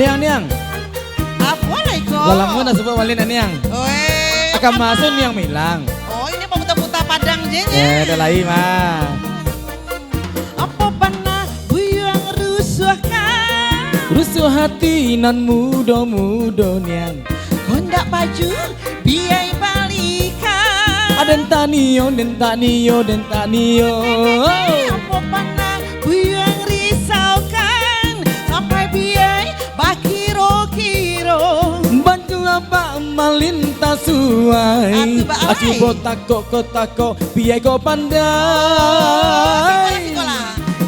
Niang. Assalamualaikum. Lalamun na sebab walin niang. Akan masuk niang milang. Oh ini mau putar-putar padang jenya. Ada lain mah. Apa panah buyang rusuhkan. Rusuh hati nan muda-muda niang. Kondak baju biaya balikan. Aden tanio, den tanio, den tanio. Apa panah buyang risaukan. Sampai biaya bakiro-kiro. Bantu apa malinta suai. Atu ba Aku kotako biaya kau pandai.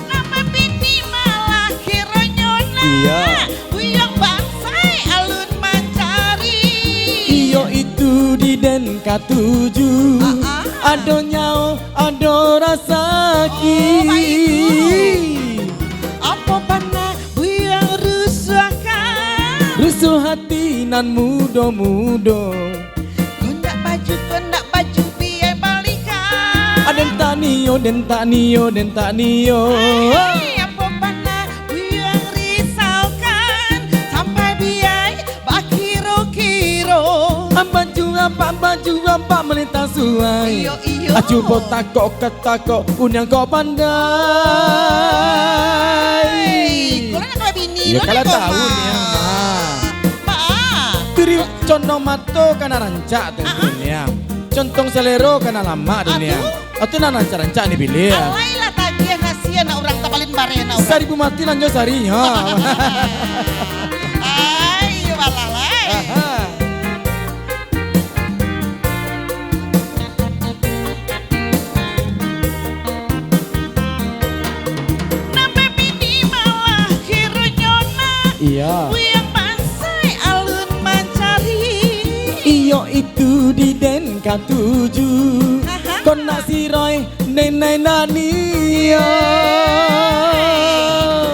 Nama binti malah kironyona. Iya. Buyang bangsai alun mencari. Iyo itu di den katuju. Ado nyao, ado rasaki. Apa panah buyang rusuhkan. Rusuh hati nan muda-muda. Kondak baju biaya balikan. Aden tanio, den tanio, den tanio. Apa panah buyang risaukan. Sampai biaya bakiro-kiro. Baju apa melintas suai. Iyo. Aju potako ketako unyang kau pandai. Kau nak kalau bini. Ya lo kalau nak kau tahu mah. ni yang mah. Mak. Tiri condong mato kana rancak dunia. Contong selero kana lama dunia. Atau na rancak ni pilih ya. Alailah tadi yang kasihan nak orang tapalin bareng nak orang. Sari mati lanjut sari ha. Ay, walalai. Aha. Nampak bini malah kironyona. Iya. Buyang bangsai alun mencari. Iyo itu di den katuju. Kon nak siroi nenai nani.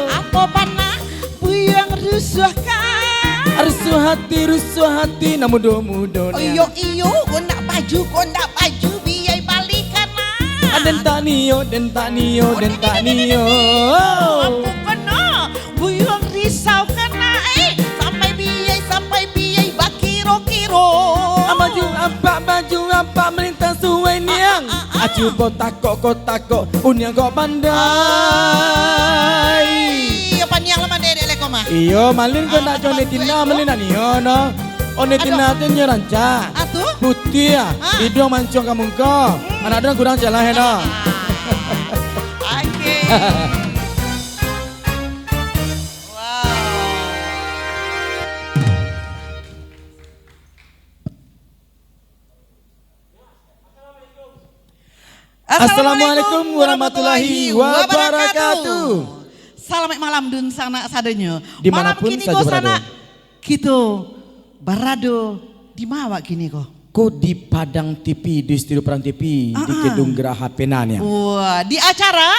Apa panah buyang rusuhkan. Rusuh hati na muda-muda Iyo, kondak baju biaya balikan nah. Aden tanio, den tanio, den tanio. Apa kena buyang risaukan nah. Sampai biaya bakiro-kiro. Baju apa melintas suai niang. Aju kotako unyang kau pandai. Apa niang lama dede lekoma. Iyo malin kau nak jone tina malin nio no. One tina tu nyeranca. Atuh? Putih ya. Hidung mancung kamu kau. Anak orang kurang jalan no. Oke. Assalamualaikum warahmatullahi wabarakatuh. Selamat malam dun sana sadenya. Dimanapun malam kini saja kau berada. sana gitu berado di mawa kini kok. Kau di Padang TV di studio Perang TV di Gedung Geraha Penanya. Wah di acara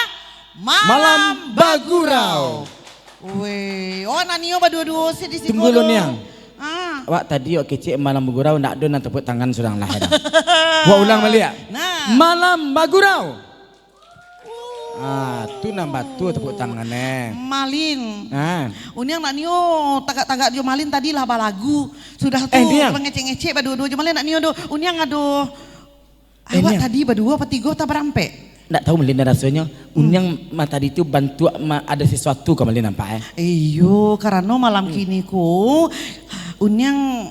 Malam Bagurau. Weh, oh nanio berdua-dua sih di situ. Tunggu lu niang. Ah. Wak tadi wak kecik Malam Bagurau nak do nak tepuk tangan surang lah. Wak ulang balik ya. Nah. Malam Bagurau. Tu nambah tu tepuk tangannya. Malin. Nah. Uniang nak nio tagak-tagak dia malin tadi lah balagu. Sudah tuh Niang. ngecek-ngecek berdua-dua je malin nak nio do. Uniang aduh. Awak Niang. tadi berdua apa tiga tak berampe? Nggak tahu Melina rasanya. Unyang tadi itu bantu ada sesuatu kau Melina nampak Iyo karena malam kini ku Uniang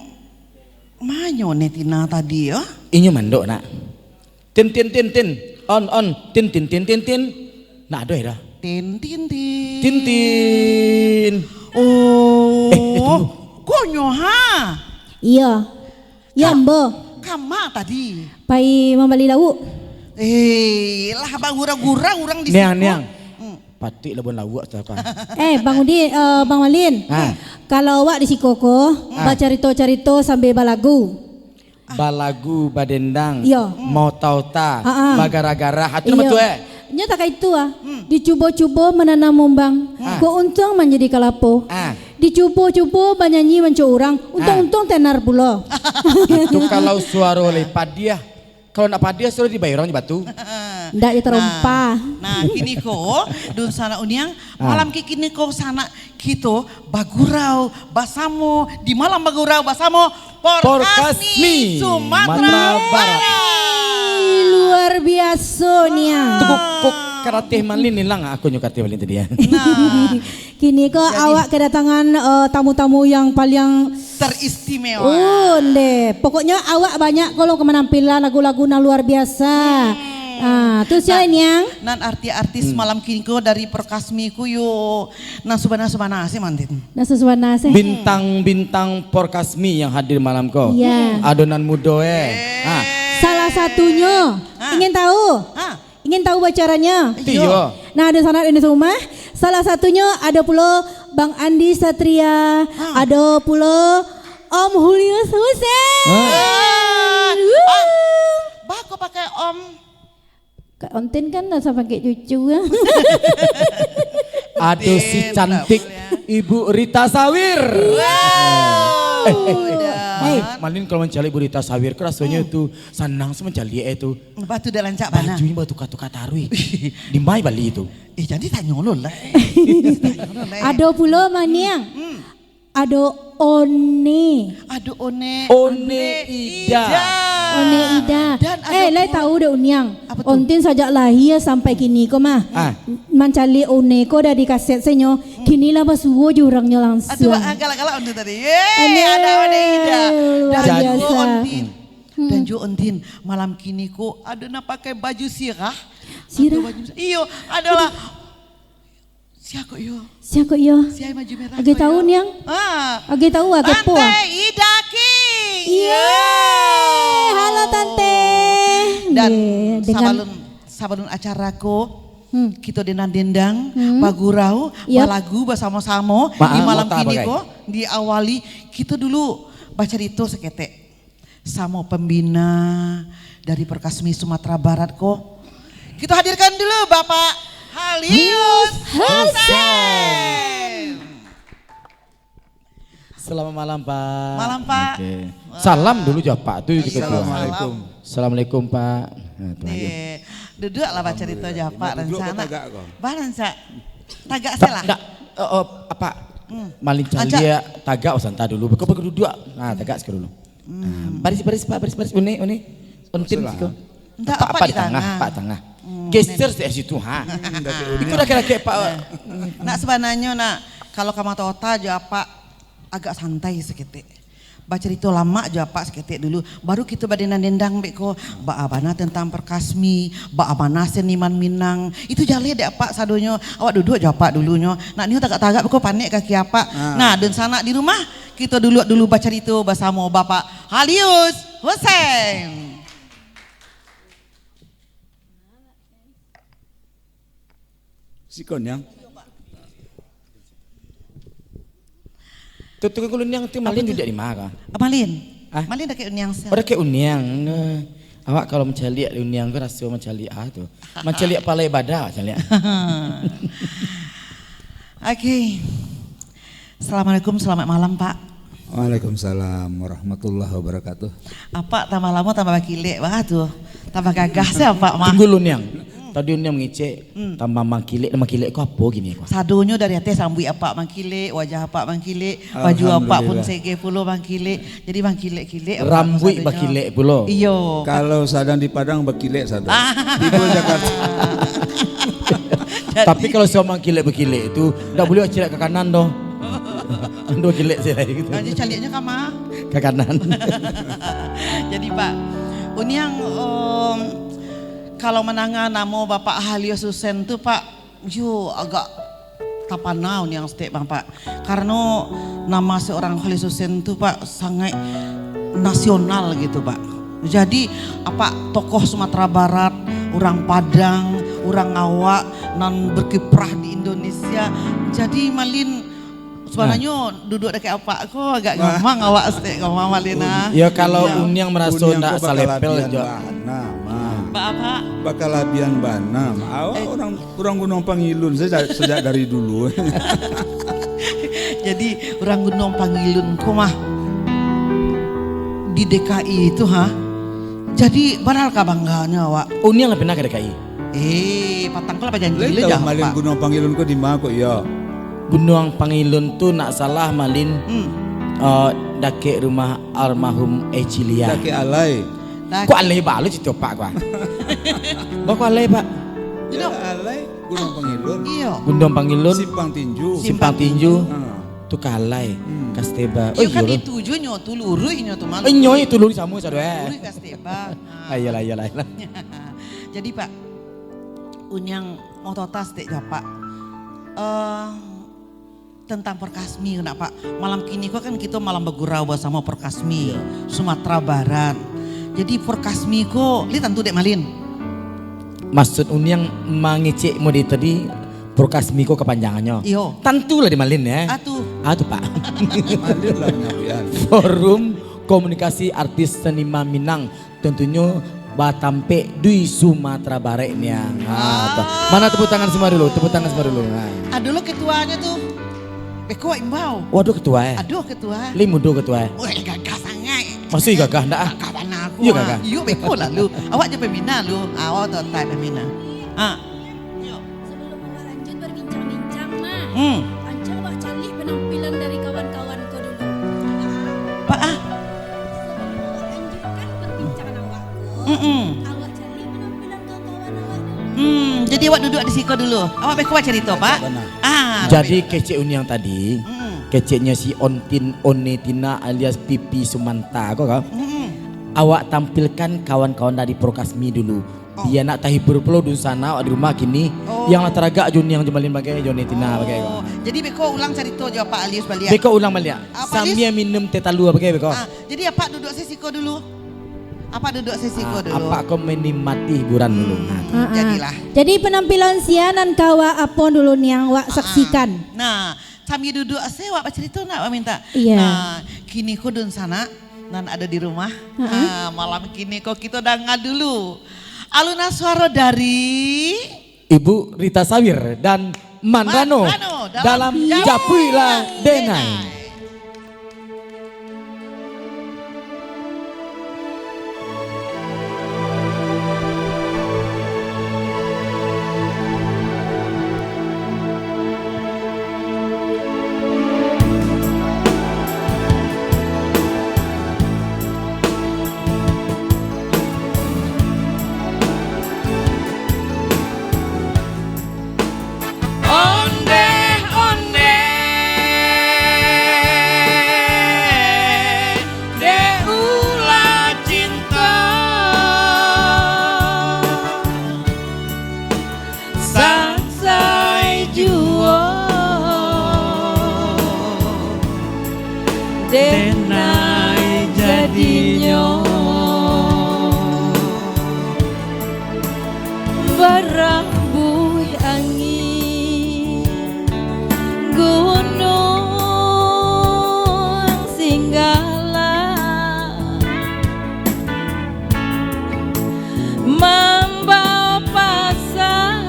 manyo netina tadi ya. Inyo mandok nak. Tin. On. Tin. Nak ada ya dah. Tin. Tin. Oh. Konyo ha. Iya. Ya Mbo. Kama tadi. Pai membeli lauk. Lah bang gurang-gurang orang di situ. Niang. Patik labun lawak tu apa. Bang Udin, Bang Malin. Kalau awak di Sikoko, bacarito-carito sambil balagu. Balagu badendang. Iya. Mau tauta. Bagara-gara. Hatu nama Iya. tu Nya tak itu dicuba-cuba menanam mumbang. Ko untung menjadi kalapo. Dicuba-cuba bernyanyi mencurang. Untung-untung tenar pula. Itu kalau suara oleh padiah. Kalau nak padiah suruh dibayar orang di batu. Ndak ya terompah. Nah, kini ko dun sana uniang malam kini ko sana kito bagurau basamo di malam bagurau basamo Porkasmi Sumatera Barat. Luar biasa nih ya. Tuh kok karateh malin nilang aku nyukat malin tadi ya. Nah, Kini kok awak kedatangan tamu-tamu yang paling teristimewa. deh. Pokoknya awak banyak kalau penampilan lagu-lagu luar biasa. Terus ya ini yang Nan artis malam kini ko dari Porkasmi ku yo nah subana sih mantin. Nasusuana sih. Bintang-bintang Porkasmi yang hadir malam ko. Iya. Adonan mudoe. Salah satunya ingin tahu? Ingin tahu bocorannya? Iya. Nah, ada sana di rumah. Salah satunya ada pula Bang Andi Satria, ada pula Om Julius Hussein. Bako pakai om. Kak Ontin kan nggak usah pakai cucu ya. Aduh si cantik Ibu Rita Sawir. Malin kalau mencari Ibu Rita Sawir rasanya itu senang mencari itu. Batu dah lancak mana? Bajunya batu katu katarui. Di Mai Bali itu. Jadi tak nyolol lah. Ada pula Maniang. Ada One. Aduh One. One Ida. One Ida. Lai tahu deh Unyang. Apa tuh? Ontin sejak lahir sampai kini kok mah. Mencari One ko dari kaset senyo. Kini lah basuh jurangnya langsung. Aduh galak-galak Ontin tadi. Ada One Ida. Luar Dan biasa. juga Ontin. Dan juga Ontin malam kini ko ada nak pakai baju sirah. Sirah. Iyo adalah siapa yo? Siapa yo? Siapa maju merah? Agi tahu Niang? Agi tahu agak po. Tante Ida King. Iya. Halo Tante. Dan dengan sabalun acaraku kita dendang bagurau Yap. balagu bersama-sama di malam kini kok diawali kita dulu baca itu seketek sama pembina dari Porkasmi Sumatera Barat kok. Kita hadirkan dulu Bapak Julius Hussein. Selamat malam Pak. Malam Pak. Oke. Salam dulu jawab Pak. Itu juga. Assalamualaikum. Assalamualaikum Pak. Nah, tuh aja. Duduk lah baca itu aja Pak rencana. Bahan sa. Tagak Pak, salah. enggak. Apa? Malin calia tagak usanta dulu. Kau duduk. Nah, tagak sekali dulu. Baris Pak, baris. Uni. Untin situ. Enggak Apa di tengah, Pak tengah. Gesture dari situ ha. Itu udah kira-kira Pak. Nak sebenarnya nak kalau kamu tahu aja Pak agak santai seketik. Baca itu lama aja Pak seketik dulu. Baru kita badendang-dendang beko abana tentang Porkasmi, abana seniman Minang. Itu jale dek Pak sadonyo. Awak duduk aja Pak dulunya. Nak niu tagak-tagak beko panik kaki apa. Nah, dan sana di rumah kita dulu baca itu bersama Bapak Julius Hussein. Sikon yang Tuh kulun yang tu Malin duduk di mana? Malin. Malin dah kayak uniang. Udah kayak uniang. Awak kalau mencari uniang kau rasa mencari tu. Mencari palai badak mencari. Oke. Assalamualaikum, selamat malam Pak. Waalaikumsalam warahmatullahi wabarakatuh. Apa tambah lama tambah bakilek wah tuh. Tambah gagah sih Pak mah. Tunggu uniang. Tadi uniang mengicek tambah mangkilek kau apa gini kau? Sadonyo dari atas sambui apa mangkilek, wajah apa mangkilek, baju apa pun sege pulo mangkilek. Jadi mangkilek-kilek. Rambut bakilek pulo. Iyo. Kalau sadang di Padang bakilek sadang. Tiba Jakarta. Tapi kalau semua mangkilek itu tidak boleh acilek ke kanan doh. Dua kilek saya gitu. Jadi caliaknya kama? Ke kanan. Jadi Pak, uniang kalau menanga nama Bapak Julius Hussein tuh Pak, agak tapanau nih yang setiap Bang Pak. Karena nama seorang Julius Hussein tuh Pak sangat nasional gitu Pak. Jadi apa tokoh Sumatera Barat, orang Padang, orang Awak, nan berkiprah di Indonesia. Jadi Malin sebenarnya duduk dekat apa kok agak gampang awak setiap ngomong Malina. Ya kalau uniang merasa nak salepel juga. Mbak apa? Bakal labian bana. Orang Gunung Pangilun sejak dari dulu. Jadi orang Gunung Pangilun kok mah di DKI itu ha. Jadi benar bangganya awak. Uniang pernah ke DKI? Patang apa janji Lain le tahu jah malin Pak. Gunung Pangilun ko di mana kok ya. Gunung Pangilun tuh nak salah malin dake rumah almarhum Ecilia. Daki alai. Kok alay ba lu cito pak gua. Ba kok alay pak? Ya alai Gunung Pangilun. Iya. Gunung Pangilun Simpang Tinju. Simpang Tinju Ah. tu kalay Kasteba. Iya kan iya. dituju nyo tu lurui nyo tu malu. Nyoy itu lu samu sadue. Lurui Kasteba. Iyalah. Jadi Pak, unyang mau totas dek ya Pak. Tentang Perkasmi kena Pak. Malam kini kok kan kita malam bergurau bersama Perkasmi Sumatera Barat. Jadi Perkasmi kok li tentu dek malin. Maksud unyang mangecek mau di tadi Perkasmi ko kepanjangannya. Iyo. Tentu lah di Malin ya. Atuh Pak. Malin lah nyawian. Forum Komunikasi Artis Seniman Minang tentunya Batampe di Sumatera Barat ini ya. Mana tepuk tangan semua dulu, Nah. Aduh lo ketuanya tuh. Beko imbau. Waduh ketua ya. Aduh ketua. Limudo ketua ya. Wah gagah sangat. Masih gagah ndak ah? Kawan aku. Iya, gagah. Iya beko lah lu. Awak je pemina lu. Awak totai pemina. Sebelum awak lanjut berbincang-bincang mah, Anca awak cari penampilan dari kawan-kawanku dulu. Pak Sebelum awak lanjutkan perbincangan awakku, awak cari penampilan kawan-kawan awak dulu. Jadi awak duduk di siko dulu. Awak beko cerita Pak. Jadi kece unyang tadi, keceknya si Onetina alias Pipi Sumanta kok kau? Awak tampilkan kawan-kawan dari Prokasmi dulu. Dia nak tahibur pulau di sana di rumah kini yang latar agak Jun yang jemalin bagai Jonetina bagai kau. Jadi beko ulang cerita jawab Pak Alius balik. Beko ulang balik. Apa, Samia minum tetalu bagai beko. Jadi apa duduk sesiko dulu? Apa duduk sesiko dulu? Apa kau menikmati hiburan dulu? Jadilah. Jadi penampilan sianan kawa apa dulu nih yang wak saksikan? Nah, sambil duduk saya wak cerita nak wak minta. Iya. Nah, kini kau dun sana dan ada di rumah. Malam kini kok kita dengar dulu. Aluna suara dari Ibu Rita Sawir dan Mandrano dalam Japuilah Denai. Denai jadinya berambuh angin gunung singgala membawa pasar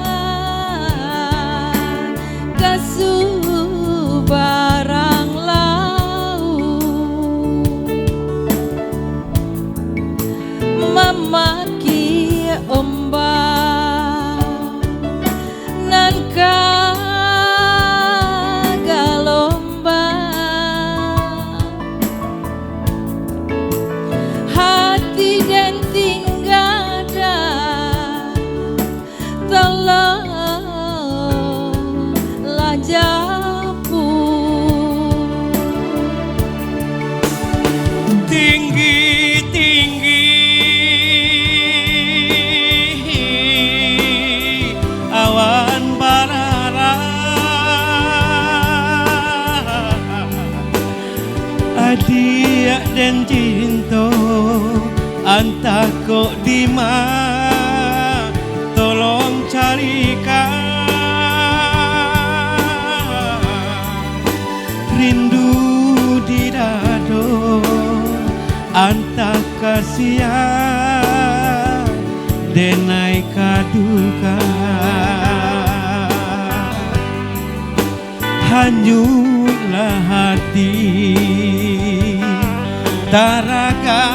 ke Subarang memaki ombak nan kagalombang hati dan tinggada tolong lajapu tinggi-tinggi awan barara adia dan cinta anta kok dima tolong carikan rindu di dado anta kasihan denai kaduka hanyutlah hati taraga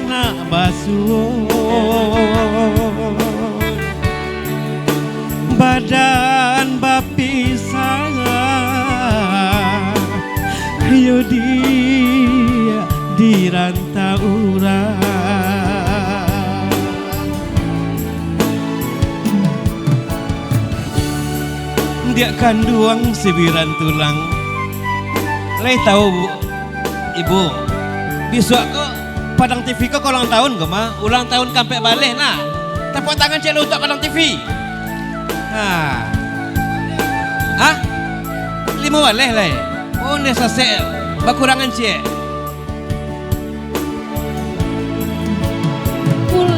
nak basuh dan bapisah yo dia di rantau urang dia kanduang sibiran tulang leh tahu bu ibu besok kok Padang TV kok ulang tahun kok mah ulang tahun sampai balik nah tepuk tangan cek untuk Padang TV nah ah 5 balik lah oh ini selesai bakurangan cek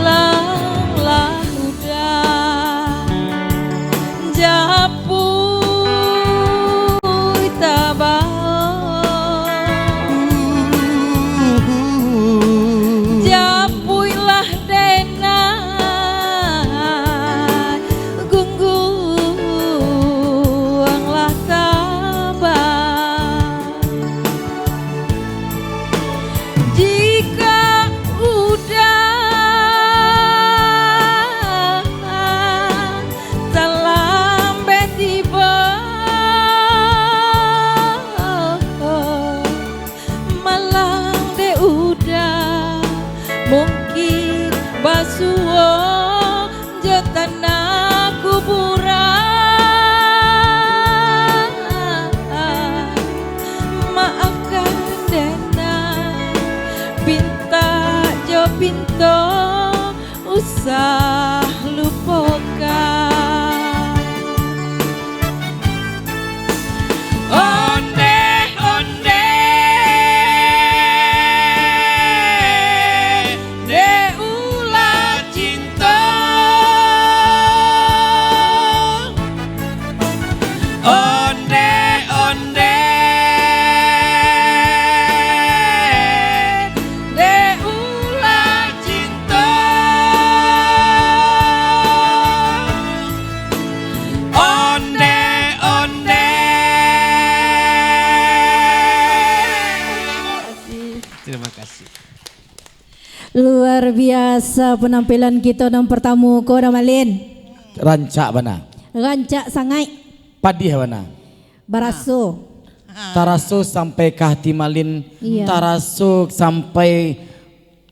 pulanglah udah japui tabah japuilah denai gungguanglah tabah jika udah terlambat tiba malang de udah mungkin basuo jatana kuburan maafkan denai pinta jo pinto usah lupakan onde onde de ulah cinta onde onde de ulah cinta onde onde terima kasih Luar biasa penampilan kita dan pertamu ko Damalin. Rancak bana. Rancak sangai Padih bana. baraso. Taraso sampai Kahtimalin, Iya. taraso sampai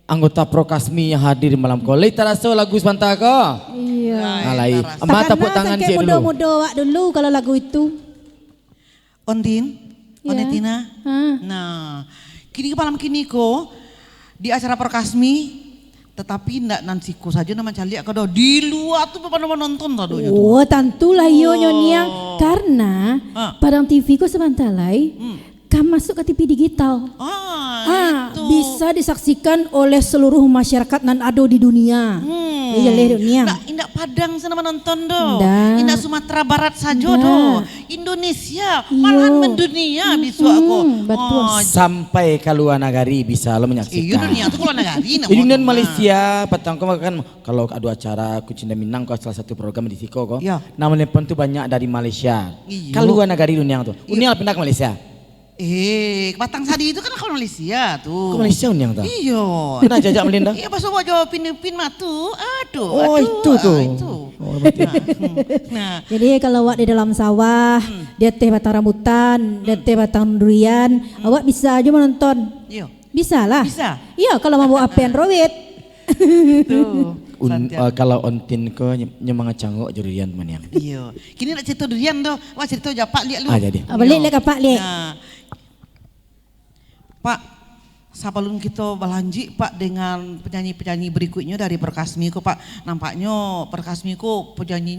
anggota Prokasmi yang hadir malam ko. Lei taraso lagu sebentar ko. Iya. Alai. Ama tepuk tangan cik dulu. muda-muda wak dulu kalau lagu itu. Ondin, Ya. Onetina. Hah. Nah, kini malam kini ko di acara Perkasmi, tetapi ndak nansiku saja nama cali aku di luar tuh pada menonton tadi itu. Oh, tentulah iyo nyonya karena Ah. Padang TV ku sebentalai kan masuk ke TV digital. Itu. Bisa disaksikan oleh seluruh masyarakat nan ada di dunia. Iya leh dunia. Indak Padang sana menonton do. Ndak. Indak Sumatera Barat saja Ndak. do. Indonesia, Iyo. malahan mendunia bisa aku. betul. Sampai ke luar negari bisa lo Iya menyaksikan. dunia tuh kalau negari. Di dunia Malaysia, petang ko kan kalau ada acara Kucinta Minang ko salah satu program di Siko ko. Ya. Namanya pun tuh banyak dari Malaysia. Iya. Kalau luar negara dunia tuh. Unia pindah ke Malaysia. Batang Sadi itu kan kalau Malaysia tuh. Ke Malaysia uniang tuh. Iya. Pernah jajak Melinda? Iya pas aku jawab pin matu. Aduh. Oh, aduh, itu tuh. Itu. Oh, berarti. Nah, Jadi kalau awak di dalam sawah, dia teh batang rambutan, dia teh batang durian, awak bisa aja menonton. iya. Bisa lah. Bisa. Iya kalau mau bawa HP Android. Tuh. Kalau ontin ko nyemangat cangok jurian maniang. Iya. Kini nak cerita durian doh. Wah cerita japak lihat lu. Ah, jadi. Balik lek kapak lek. Nah, Pak, sebelum kita berlanjut Pak dengan penyanyi-penyanyi berikutnya dari Perkasmi ko Pak. Nampaknya Perkasmi ko penyanyi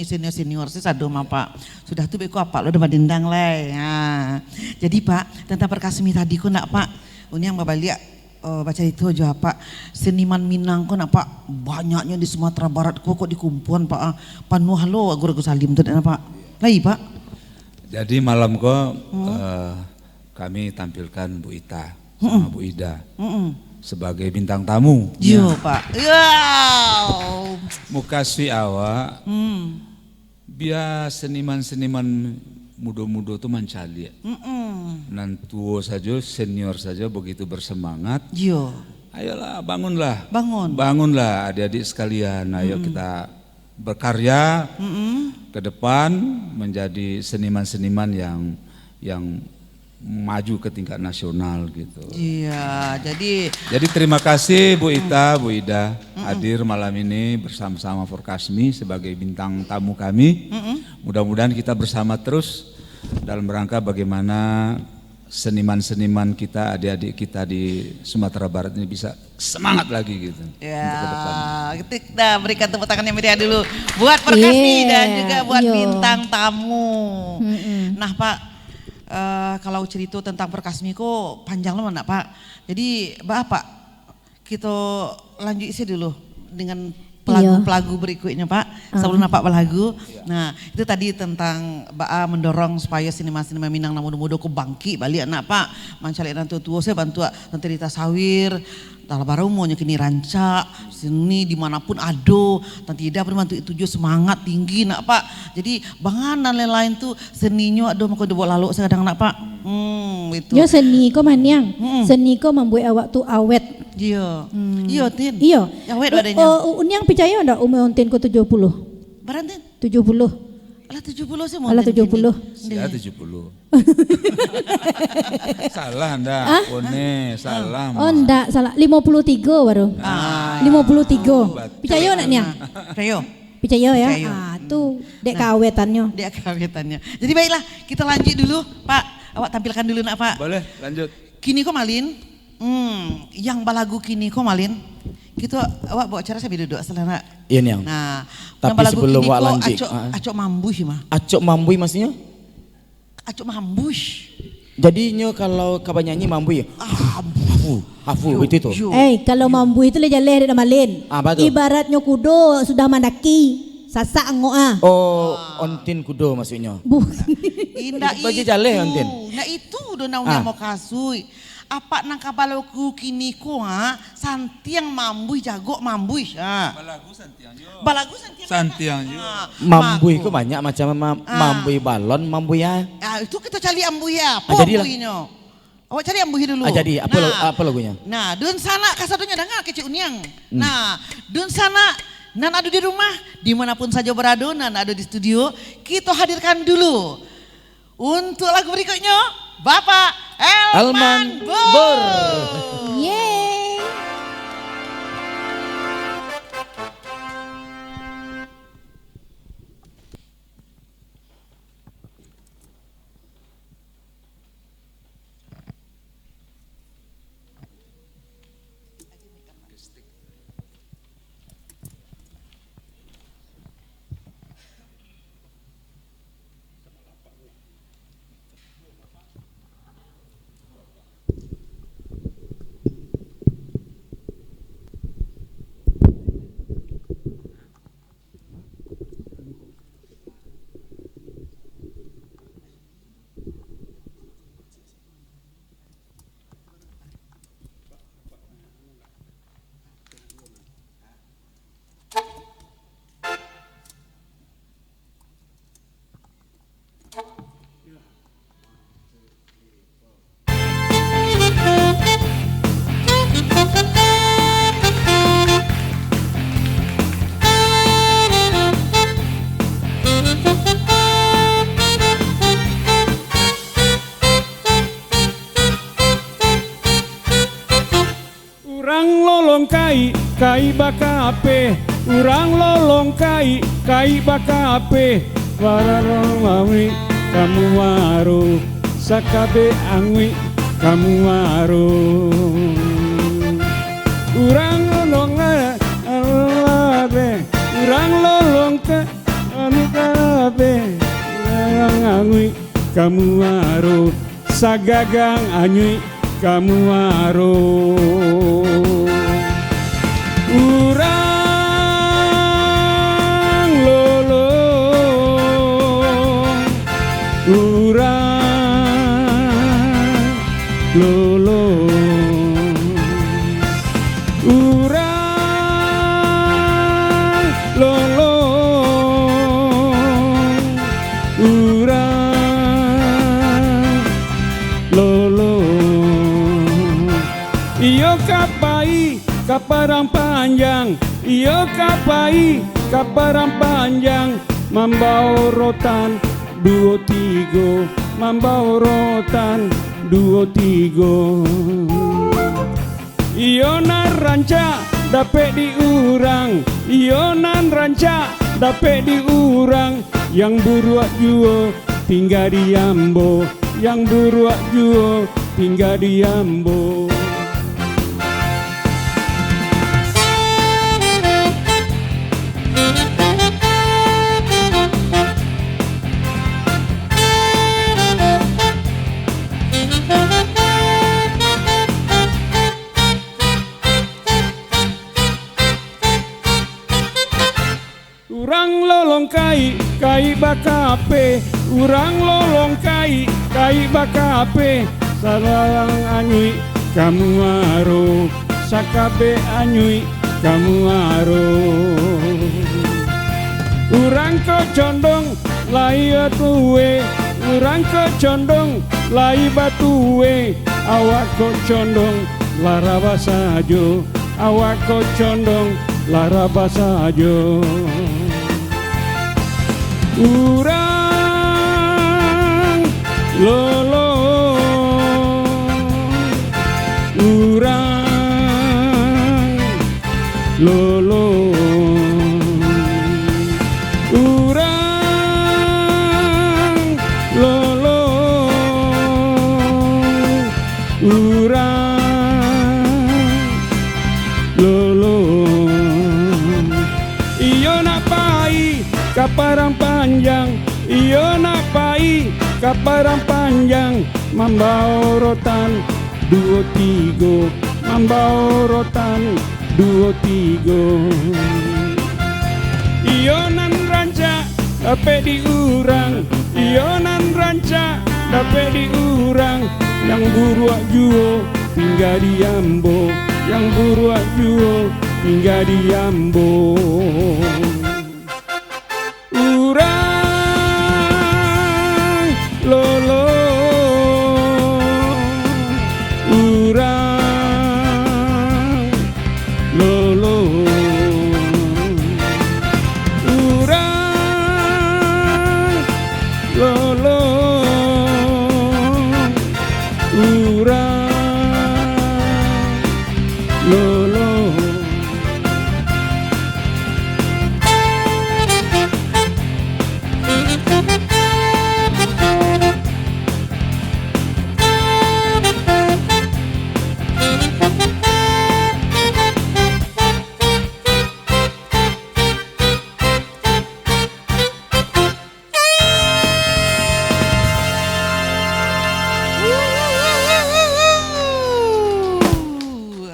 senior-senior sih sadu mah Pak. Sudah tuh beko apa lo udah dendang lah. Nah, jadi Pak tentang Perkasmi tadi ko nak Pak. Ini yang babaliak baca itu aja Pak. Seniman Minang ko nak Pak. Banyaknya di Sumatera Barat kok dikumpulan Pak. Penuh halo Guru Salim tuh nak Pak. Lagi Pak. Jadi malam ko kami tampilkan Bu Ita sama Bu Ida sebagai bintang tamu. Yo Pak. Yo. Mukaswi awak biar seniman-seniman muda-muda tuh mencari. Nan tua saja, senior saja begitu bersemangat. Yo. Ayolah bangunlah. Bangun. Bangunlah adik-adik sekalian. Ayo kita berkarya ke depan menjadi seniman-seniman yang maju ke tingkat nasional gitu. Iya, Jadi terima kasih Bu Ita, Bu Ida hadir malam ini bersama-sama Forkasmi sebagai bintang tamu kami. Mudah-mudahan kita bersama terus dalam rangka bagaimana seniman-seniman kita, adik-adik kita di Sumatera Barat ini bisa semangat lagi gitu. ya, kita berikan tepuk tangan yang meriah dulu buat Forkasmi dan juga buat bintang tamu. Nah Pak, kalau cerita tentang Forkasmi kok panjang loh nak Pak. Jadi Bapak kita lanjut isi dulu dengan pelagu berikutnya Pak. Sebelum Pak pelagu. Nah itu tadi tentang Bapak mendorong supaya sinema-sinema Minang na muda-muda ku bangkit balik anak Pak. Mancalik nanti tua saya bantu nanti Rita Sawir. Dalam baru mau kini rancak sini dimanapun ado nanti tidak bermantu itu juga semangat tinggi nak Pak. Jadi banganan lain-lain tuh seninya aduh mau dibawa lalu kadang nak Pak. Itu. Yo seni ko maniang. Seni ko membuat awak tu awet. Iya. Iya Tin. Iya. Awet adanya. Unyang percaya ndak umur ontin ko 70? Berantin? 70. Alah 70 sih mau. Alah 70. Ya 70. Salah ndak? One salah. Oh ndak salah 53 baru. 53. Percaya nak niang? Percaya. Percaya ya? Percaya. Tuh dek kawetannya. Dia kawetannya. Jadi baiklah kita lanjut dulu Pak. Awak tampilkan dulu nak Pak. Boleh lanjut. Kini ko malin. Yang balagu kini ko malin. Kita awak bawa acara saya duduk selana. Iya Niang. Nah, Tapi yang balagu sebelum kini awak ko lanjut, acok mambuh mah. Acok mambui maksudnya? Acok mambuh. Jadinya kalau kabar nyanyi mambu ya? Hafu itu tuh. Kalau mambu itu le jaleh dia malin. Apa tuh? Ibaratnya kudo sudah mandaki. Sasak ngoa. Oh, ontin kudo maksudnya. Indah Itu baju jaleh, Antin. Nah itu udah naunya mau kasui. Apa nang kabaloku kini ko santiang mambuh jago mambuh ya. Balagu santiang jo. Mambu itu banyak macam mambu balon, mambu ya. Itu kita cari ambuh ya. Jadilah. Ambuhnya. Awak cari ambuh dulu. Jadi apa lagunya? Nah, dun sana kasadunya dengar kecil uniang. Nah, dun sana nan ada di rumah, dimanapun saja berada, nan ada di studio, kita hadirkan dulu untuk lagu berikutnya Bapak Elman Bur. Yeay. kai bakape urang lolong kai bakape wararong mawi kamu waru sakabe angwi kamu waru urang lolong alabe urang lolong ka anu kabe urang angwi kamu waru sagagang anywi kamu waru urang lolong urang lolong urang lolong urang lolong iyo kapai kaparang panjang iyo kapai kaparang panjang Mambau rotan duo tigo Mambau rotan duo tigo Ionan ranca dapet diurang Ionan ranca dapet diurang Yang buruak juo tinggal di Ambo Yang buruak juo tinggal di Ambo Urang lolong kai bakape Urang lolong kai bakape Sarang anyui kamu aro Sakabe anyui kamu aro Urang ko condong lai atuwe Urang ko condong lai batuwe Awak ko condong lara basajo Awak ko condong lara basajo Urang lolong Urang lolong Urang lolong Urang lolong Iyo nak pai kaparang panjang Iyo nak pai kaparang panjang Mambau rotan duo tigo Mambau rotan duo tigo Iyo nan ranca dapet diurang Iyo nan ranca dapet diurang Yang buruak juo tinggal di Ambo Yang buruak juo tinggal di Ambo Urang lolong Urang lolong Urang lolong Urang lolong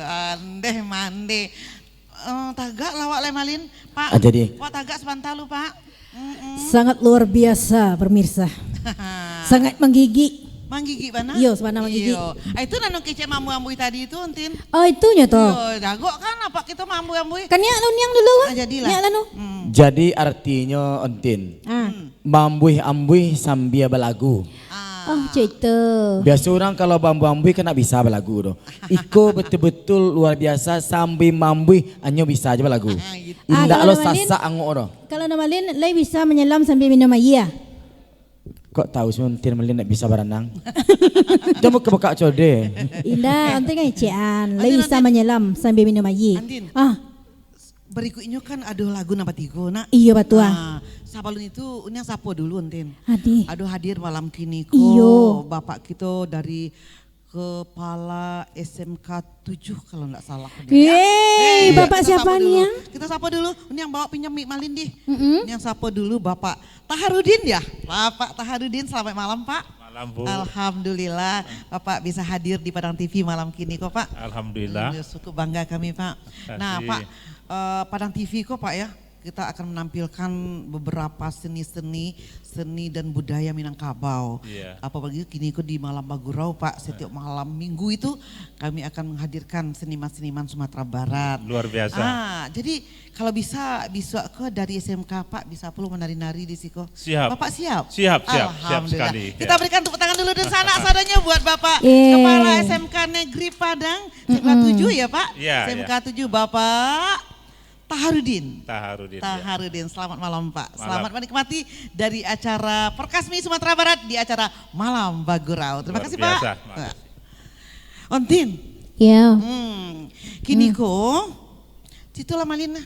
Andeh mande. Tagak lawak lemalin, Pak. Jadi Wak tagak sepantalu, Pak. Sangat luar biasa pemirsa. Sangat menggigit. Manggigi mana? Iyo, sepanah manggigi. Iyo. Itu nanu kece mambu-ambui tadi itu, Entin. Oh itunya toh. Iyo, jago kan apa kita mambu-ambui? Kan ya yang dulu. Ah, jadilah. Ya lanu. jadi artinya Ontin mambuih-ambuih sambil balagu. Oh cerita. Biasa orang kalau bambu-ambui kan tak bisa balagu doh. Iko betul-betul luar biasa sambil mambuih hanya bisa aja balagu. gitu. Indak kalau lo Malin- sasak angok doh. Kalau nama Lin, Lay bisa menyelam sambil minum air. Kok tahu sih Ontin Melin nak bisa berenang? Coba kebuka code. Indah, nanti kan ecean. Lay bisa menyelam sambil minum air. Andin. Ah, Berikutnya kan ada lagu nama tigo nak. iya batua. Sabalun itu unyang sapo dulu Entin. Adi. Aduh hadir malam kini ko Iyo. bapak kita dari kepala SMK 7 kalau enggak salah. Yeay, Bapak kita siapa sapa nih dulu. yang? Kita sapa dulu, ini yang bawa pinjam mic Malin di. Ini yang sapa dulu Bapak Taharudin ya. Bapak Taharudin selamat malam Pak. Malam Bu. Alhamdulillah Bapak bisa hadir di Padang TV malam kini kok Pak. Alhamdulillah. Cukup bangga kami Pak. Nah Kasih. Pak, Padang TV kok Pak ya. Kita akan menampilkan beberapa seni dan budaya Minangkabau. Iya. Apalagi kini kok di Malam Bagurau Pak, setiap malam minggu itu kami akan menghadirkan seniman-seniman Sumatera Barat. Luar biasa. Jadi kalau bisa ke dari SMK Pak bisa perlu menari-nari di siko. Siap. Bapak siap? Siap Alhamdulillah. sekali. Kita berikan tepuk tangan dulu dan sadanya buat Bapak Yeay. Kepala SMK Negeri Padang SMK 7 ya Pak? Iya, SMK 7 Bapak Taharudin. Taharudin. Taharudin, selamat malam Pak. Malam. Selamat menikmati dari acara Perkasmi Sumatera Barat di acara Malam Bagurau. Terima Luar kasih biasa, Pak. makasih. Ontin, Ya. kini ko, situ lah Malina.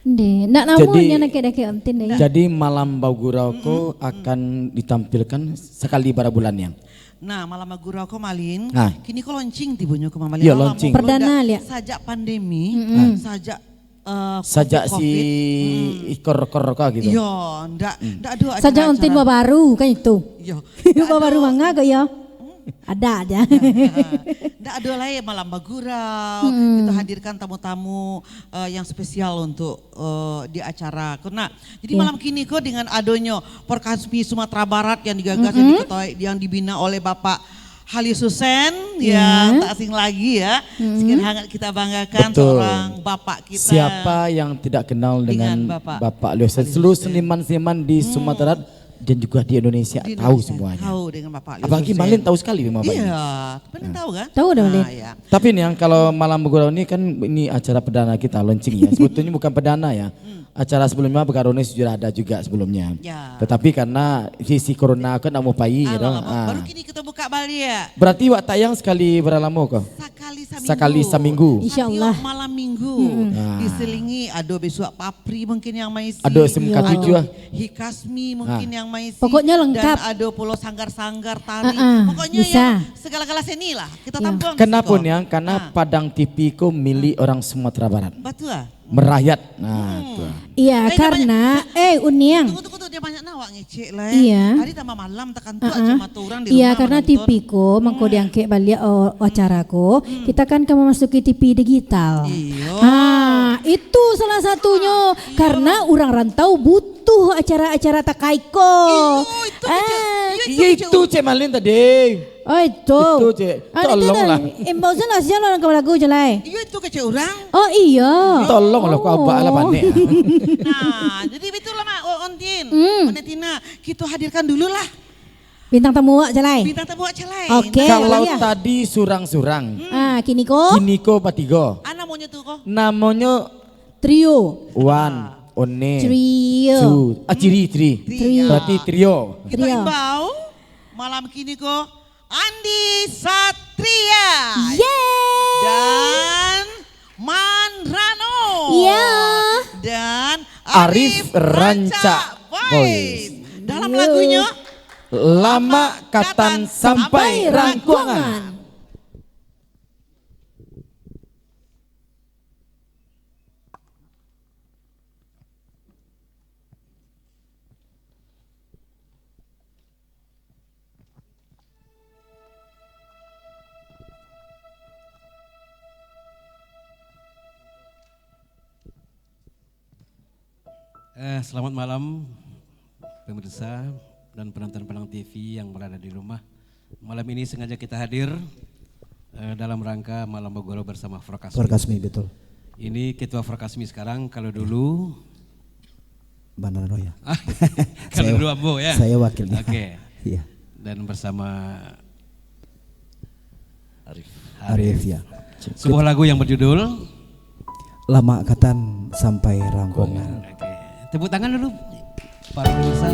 Deh, nak namun Jadi- yang nak ontin deh. Jadi malam Bagurau ko akan ditampilkan sekali pada bulan yang. Nah, Malam Bagurau ko Malin, Ah. kini ko launching tibunya ke Malin. Iya, launching. Perdana, lihat. Sajak pandemi, sajak Sajak si COVID. ikor-ikor kau gitu. Iya, ndak ada acara. Saja ontin baru kan itu. Iya. Baru mangga kok ya. Ada aja. Nggak ada lah ya Malam Bagurau. Kita hadirkan tamu-tamu yang spesial untuk di acara. Karena jadi malam kini kok dengan adanya Perkasmi Sumatera Barat yang digagas yang dibina oleh Bapak Halius Husen ya, tak asing lagi ya. Sekian hangat kita banggakan Betul. seorang bapak kita. Siapa yang tidak kenal dengan Dengan Bapak Leo? Seluruh seniman-seniman di Sumatera dan juga di Indonesia Di tahu Indonesia, semuanya. Tahu dengan Bapak Halius Apalagi Husen. Malin tahu sekali sama Bapak ini. Iya, benar tahu kan? Tahu dah, Malin. ya. Tapi nih yang kalau Malam Bagurau ini kan ini acara perdana kita launching ya. Sebetulnya bukan perdana ya. Acara sebelumnya Begarone sudah ada juga sebelumnya. Ya. Tetapi karena sisi corona kan mau payi gitu. Baru kini kita buka Bali ya. Berarti wak tayang sekali beralamu kok. Sekali seminggu. Insya Allah. Malam minggu diselingi ada besok papri mungkin yang maisi. Ada SMK 7 ah. Hikasmi mungkin yang maisi. Pokoknya lengkap. Dan ada pulau sanggar-sanggar tari. Pokoknya bisa. yang segala-gala seni lah kita tampung. Kenapa Siko. nih? Karena Padang TV ku milik orang Sumatera Barat. Betul ah. Merayat. Nah, tuh. Iya, karena Uniang. Tunggu dia banyak nawak ngecek lah. Iya. Hari tambah malam tekan tua cuma turun di rumah. Iya, karena menonton. TV-ku mengko diangkat balik acaraku, kita kan ke memasuki TV digital. Iya. Itu salah satunya karena orang rantau butuh acara-acara takaiko. Iya, Itu Cek Malin tadi. Oh itu. Itu, Cek. Tolonglah. Embausan nasihat orang ke lagu jelai. Iya itu kecek orang. Oh iya. Tolonglah kau abak lah panik. Nah, jadi betul lah Mak, Ontin, Onetina, kita hadirkan dulu lah Bintang tamu wak jelai. bintang tamu acara. Oke. Kalau iya. tadi surang-surang, Kini ko kini ko patigo. Ana maunya tuh kok. Namanya trio. One, One, Trio. Two, Ciri. Trio. Berarti trio. Kita Trio. imbau malam kini kok Andi Satria Yeay. dan Manrano. Iya. Dan Arif Ranca Boys. Boys. Dalam lagunya Lama katan sampai rangkuangan. Selamat malam pemirsa dan penonton-penonton TV yang berada di rumah. Malam ini sengaja kita hadir dalam rangka Malam Bagurau bersama Frokasmi. Frokasmi betul. Ini ketua Frokasmi sekarang, kalau dulu Bandar Roya. kalau dulu Ambo ya. Saya wakilnya. Oke. Iya. Dan bersama Arif ya. sebuah lagu yang berjudul Lama katan sampai rangkuangan. Oke. Tepuk tangan dulu para pemirsa.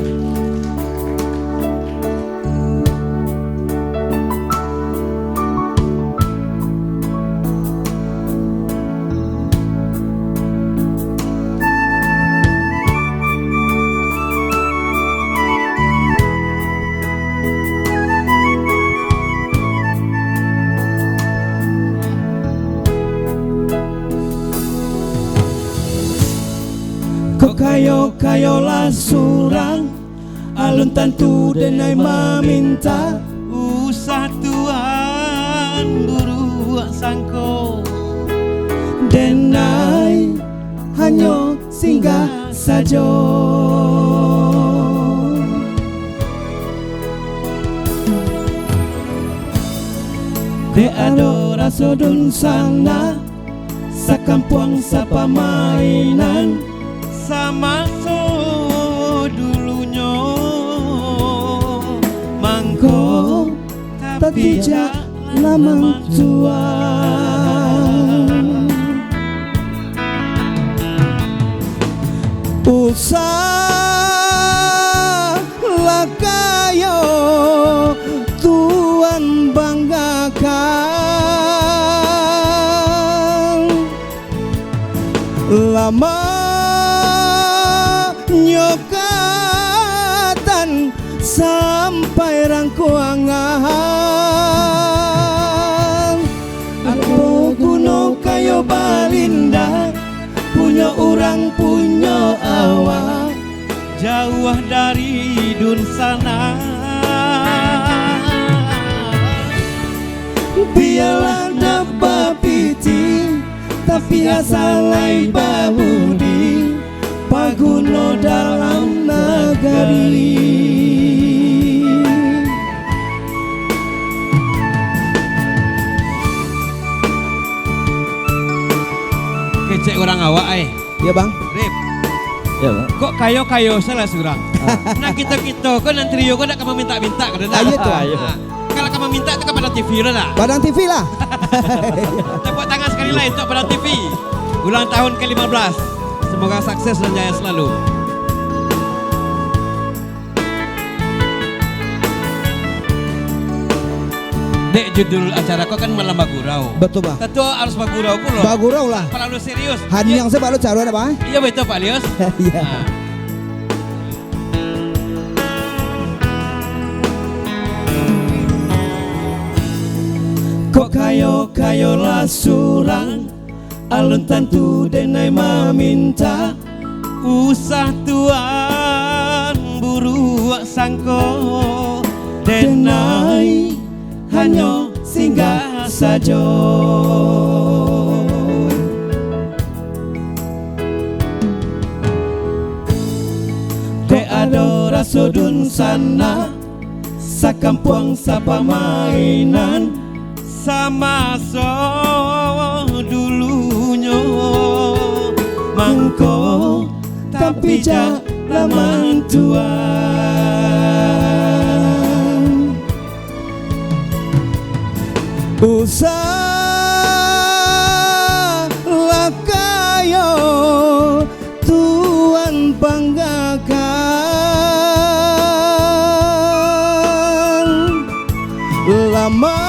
Kayo lah surang alun tantu denai meminta Usah Tuhan buru sangko denai hanya singgah saja. De ado raso dun sana sakampuang sapa mainan sama so dulunya mangko tapi jak lama tua. lama nyokatan sampai rangkuangan. Aku kuno kayo balinda, punya orang punya awak, jauh dari dun sana. Biarlah dapat piti, tapi asalai babudi, paguno dalam negeri. Kecek orang awak Iya bang. Rip, Ya, Bang. kok kayo salah surang. Nah kita kok nan trio kok nak kamu minta-minta kan dah. Ayo tuh. Kalau kamu minta itu kepada TV lah. Padang TV lah. Tepuk tangan sekali lagi untuk pada TV. Ulang tahun ke-15. Semoga sukses dan jaya selalu. Dek, judul acara kau kan malam bagurau. Betul bang. Tentu harus bagurau pula. Bagurau lah. Terlalu serius. Hani yang sebalu caru ada bang. Iya betul Pak Lios. Iya. Nah. Kok kayo lah surang, alun tentu denai meminta. Usah tuan buru sangko Denai hanya singgah saja. Te ada rasudun sana, sakampuang sapa mainan. sama so dulunya Mangko tapi jak laman tuan. Usah kayo tuan banggakan. Lama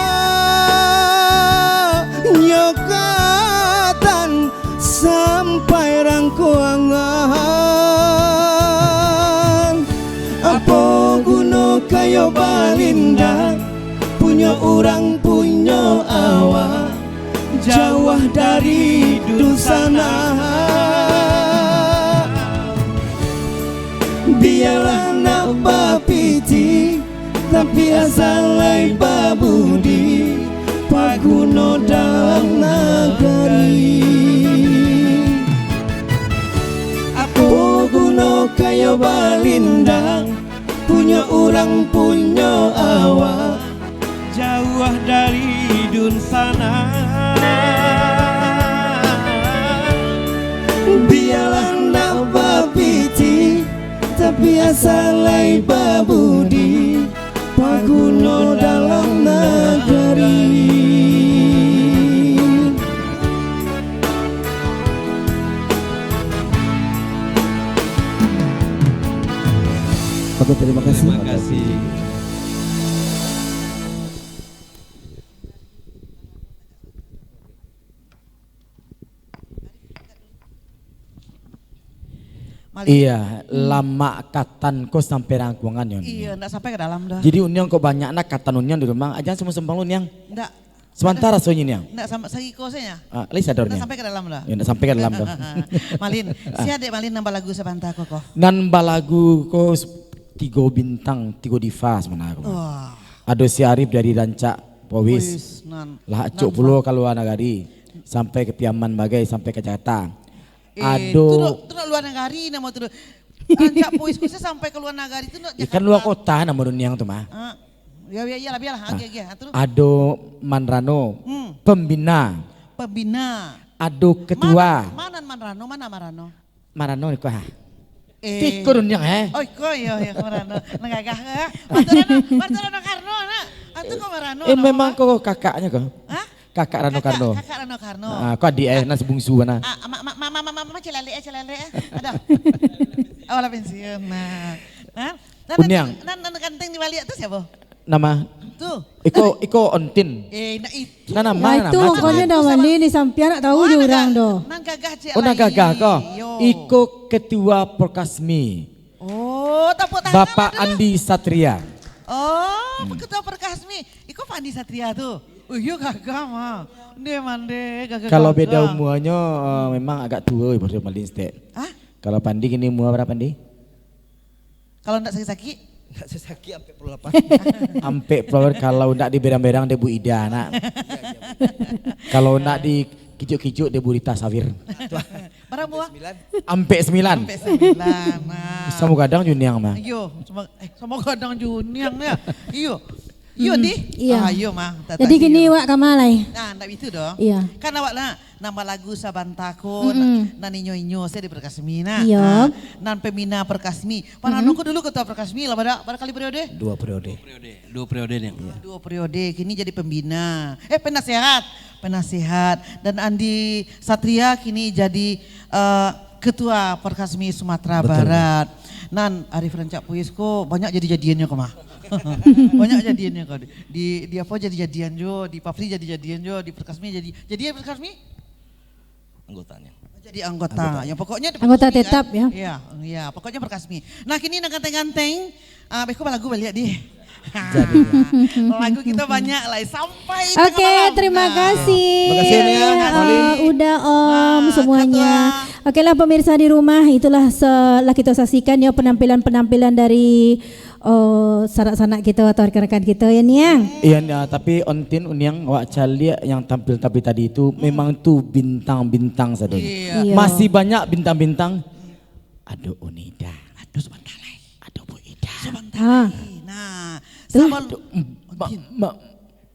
nyokatan sampai rangkuangan. Apa guna kayo balinda, punya orang punya awak, jauh dari dusana. Biarlah nak bapiti, tapi asalai babudi, paguno dalam negeri. Apa guna kayo balinda, punya orang punya awak, jauh dari dun sana. biarlah nak bapiti, tapi asalai babudi, paguno dalam negeri. Oke, terima kasih. Terima kasih. Iya, lama katan ko sampai rangkuangan yon. Iya, enggak sampai ke dalam dah. Jadi uniang kok banyak nak katan uniang di rumah, aja semua sembang uniang. Enggak. Sementara soalnya uniang. Enggak sampai segi kosenya. Lisa Enggak dornya. sampai ke dalam dah. Ya, enggak sampai ke dalam dong. Malin, si adek Malin nambah lagu sepanta koko. Nan balagu ko 3 bintang, 3 diva sebenarnya. Wah. Ada si Arif dari Rancak, Powis. Wis, nan. Lah cuk pulo kalau nagari sampai ke Piaman Bagai sampai ke Jakarta. Itu luar negari nama tu. Rancak Puis khusus sampai ke luar negari itu nak Ikan luar kota nama uniang tu mah. Ya biarlah biarlah. Oke. Terus Ado Manrano, pembina. pembina. Ado ketua. Mana Marano? Mana Marano? Marano ni ko ha. Tikor uniang Oh, ko ya Marano. Nagagah ka. Marano Karno na. Ato ko Marano. Memang ko kakaknya ko. Hah? Kakak Rano Karno. Kakak Rano Karno. Ko adik nasi bungsu na. Mama celale. Aduh. Awal pensiun. Nah. Uniang. Nan kanteng di balik itu siapa? Nama tuh. Iko ontin. Nah itu. Nah, Nah itu pokoknya dah mandi di sampian nak tahu je orang doh. Nang gagah cek Oh, nak gagah kok. Yo. Iko ketua Perkasmi. Oh, tepuk tangan. Bapak lah dulu. Andi Satria. Oh, ketua Perkasmi. Iko Pak Andi Satria tuh. Iya gagah mah. Dia mande gagah. Kalau beda umurnya memang agak tua ibu Malin Stek. Hah? Kalau Pandi gini umur berapa Pandi? Kalau enggak sakit-sakit? Enggak sesaki sampai 8. Ampe flower kalau ndak di berang-berang de Bu Ida nak. Kalau ndak di kijuk-kijuk de Bu Rita Sawir. Berapa buah? Ampe 9. Sampai 9. Nah. Sama kadang Juniang mah. Iyo, sama kadang Juniang ya. Iyo. Iyo di? Iya. Iyo mah. Jadi gini wak kamalai. Nah, enggak itu dong. Iya. Kan awak lah nama lagu Sabantako, nani nyo saya di Perkasmi nah. Iya. Nan pemina Perkasmi. Pananku dulu ketua Perkasmi lah pada kali periode? 2 periode. Dua periode nih. 2 periode, kini jadi pembina. Penasehat. Dan Andi Satria kini jadi ketua Perkasmi Sumatera Barat. Nan Arif Rancak Puisko banyak jadi-jadiannya kok mah. Banyak jadiannya kok. Di apa jadi-jadian jo, di Papri jadi-jadian jo, di Perkasmi jadi Perkasmi? Anggotanya. Jadi anggota. Ya pokoknya di Anggota Perkasmi, tetap ya. Iya, pokoknya Perkasmi. Nah, kini nang ganteng-ganteng, beko lagu balik di. Lagu kita banyak lah sampai tengah Oke, malam. terima Nah. kasih. Terima kasih, Nia. Udah Om Nah, semuanya. Oke lah pemirsa di rumah, itulah setelah kita saksikan ya penampilan-penampilan dari sanak-sanak kita atau rekan-rekan kita ya Niang. Iya, nah, tapi ontin uniang wak calia yang tampil tadi itu memang tuh bintang-bintang saja. Iya. Masih banyak bintang-bintang. Aduh Unida, aduh sebentar lagi, aduh Bu Ida. Ah, Nah, Tuh. sama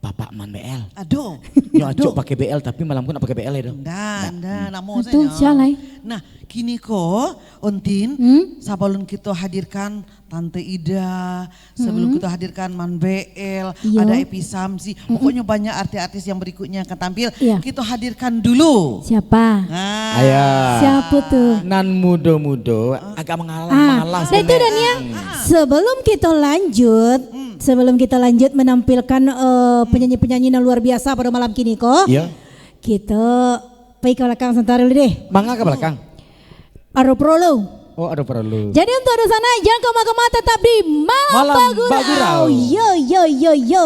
Bapak Man BL. aduh. Ya acok pakai BL tapi malam pun nak pakai BL ya dong. Dan namo itu saya. jalai. Nah, kini ko Ontin sebelum kita hadirkan Tante Ida, sebelum kita hadirkan Man BL, Iya. ada Epi Samsi, pokoknya banyak artis-artis yang berikutnya akan tampil. Iya. Kita hadirkan dulu. Siapa? Nah, Ayah. Siapa tuh? Nan mudo-mudo agak mengalah Nah itu dan yang sebelum kita lanjut menampilkan penyanyi-penyanyi yang luar biasa pada malam kini kok. Iya. Kita pergi ke belakang sebentar dulu deh. Mangga ke belakang. Aro prolo. Oh, ada perlu. Jadi untuk ada sana jangan kemana-mana tetap di Malam Malam Bagurau. Bagurau. Yo yo yo yo.